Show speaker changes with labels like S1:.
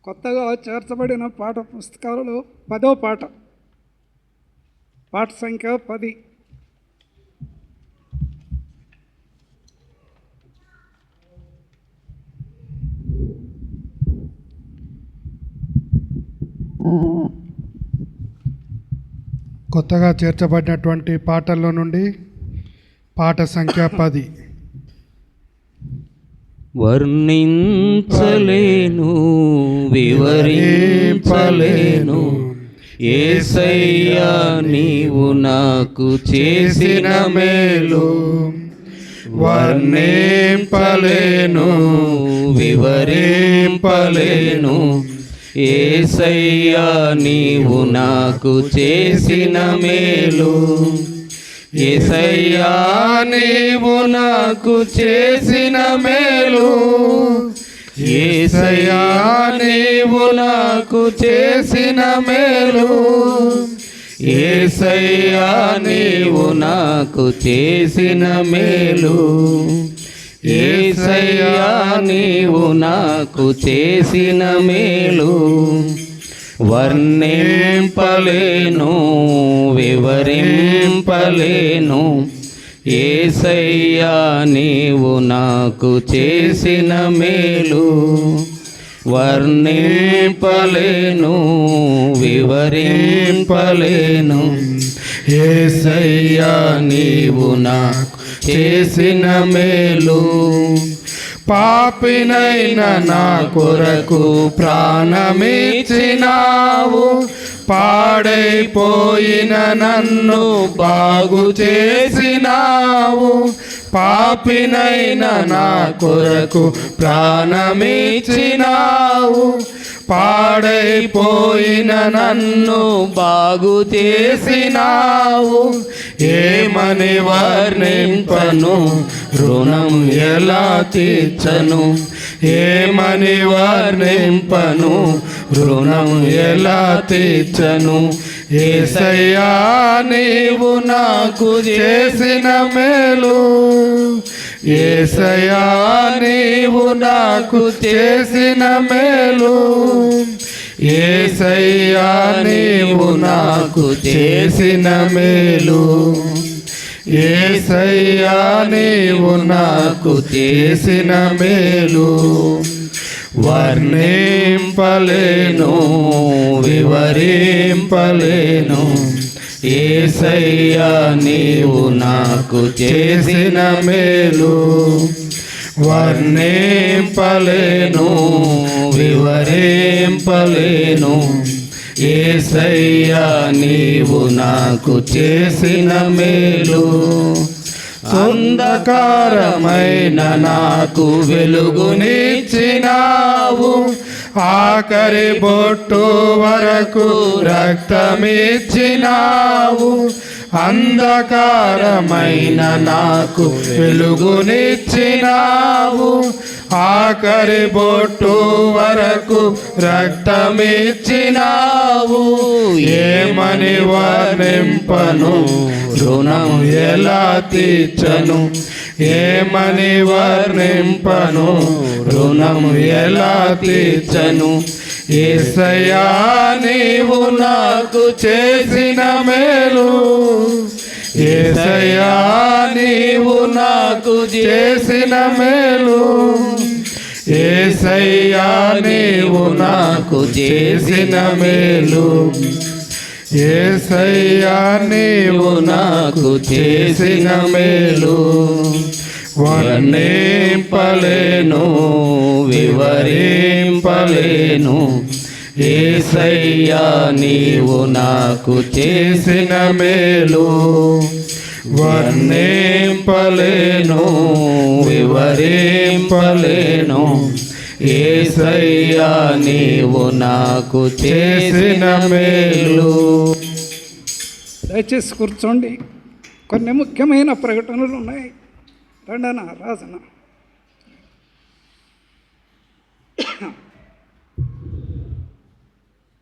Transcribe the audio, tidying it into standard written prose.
S1: కొత్తగా చేర్చబడిన పాఠ పుస్తకాలలో 10వ పాఠ, పాఠ సంఖ్య 10.
S2: కొత్తగా చేర్చబడినటువంటి పాటల్లో నుండి పాట సంఖ్య 10.
S3: వర్ణించలేను వివరింపలేను యేసయ్యా నీవు నాకు చేసిన మేలు. వర్ణింపలేను వివరింపలేను యేసయ్యా నీవు నాకు చేసిన మేలు. యేసయ్యా నీవు నాకు చేసిన మేలు. యేసయ్యా నీవు నాకు చేసిన మేలు. యేసయ్యా నీవు నాకు చేసిన మేలు. యేసయ్యా నీవు నాకు చేసిన మేలు. వర్ణింపలేను వివరింపలేను యేసయ్యా నీవు నాకు చేసిన మేలు. వర్ణింపలేను వివరింపలేను యేసయ్యా నీవు నాకు చేసిన మేలు. పాపినైన నా కొరకు ప్రాణమిచ్చినావు. పాడైపోయిన నన్ను బాగు చేసినావు. పాపినైన నా కొరకు ప్రాణమిచ్చినావు. పాడైపోయిన నన్ను బాగు చేసినావు. ఏమని వర్ణింపను రుణం ఎలా తీర్చను. ఏమని వర్ణింపను రుణం ఎలా తీర్చను. యేసయ్యా నీవు నాకు చేసిన మేలు. యేసయ్యా నీవు నాకు చేసిన మేలు. యేసయ్యా నీవు నాకు చేసిన మేలు. యేసయ్యా నీవు నాకు చేసిన మేలు. వర్ణింపలేను వివరింపలేను యేసయ్యా నీవు నాకు చేసిన మేలు. వర్ణింపలేను వివరింపలేను యేసయ్యా నీవు నాకు చేసిన మేలు. అంధకారమైన నాకు వెలుగునిచ్చినావు. ఆఖరి బొట్టు వరకు రక్తమిచ్చినావు. అంధకారమైన నాకు వెలుగునిచ్చినావు. ఆఖరి బొట్టు వరకు రక్తమిచ్చినావు. ఏమని వర్ణింపను రుణం ఎలా తీర్చను. ఏమని వర్ణింపను రుణం ఎలా తీర్చను. యేసయ్యా నీవు నాకు చేసిన మేలు. యేసయ్యా నీవు నాకు చేసిన మేలు. యేసయ్యా నీవు నాకు చేసిన మేలు. యేసయ్యా నీవు నాకు చేసిన మేలు. వర్ణింపలేను వివరింపలేను యేసయ్యా నీవు నాకు చేసిన మేలు. వర్ణింపలేను వివరింపలేను యేసయ్యా నీవు నాకు చేసిన మేలు.
S1: దయచేసి కూర్చోండి. కొన్ని ముఖ్యమైన ప్రకటనలు ఉన్నాయి. రండనా రాజన.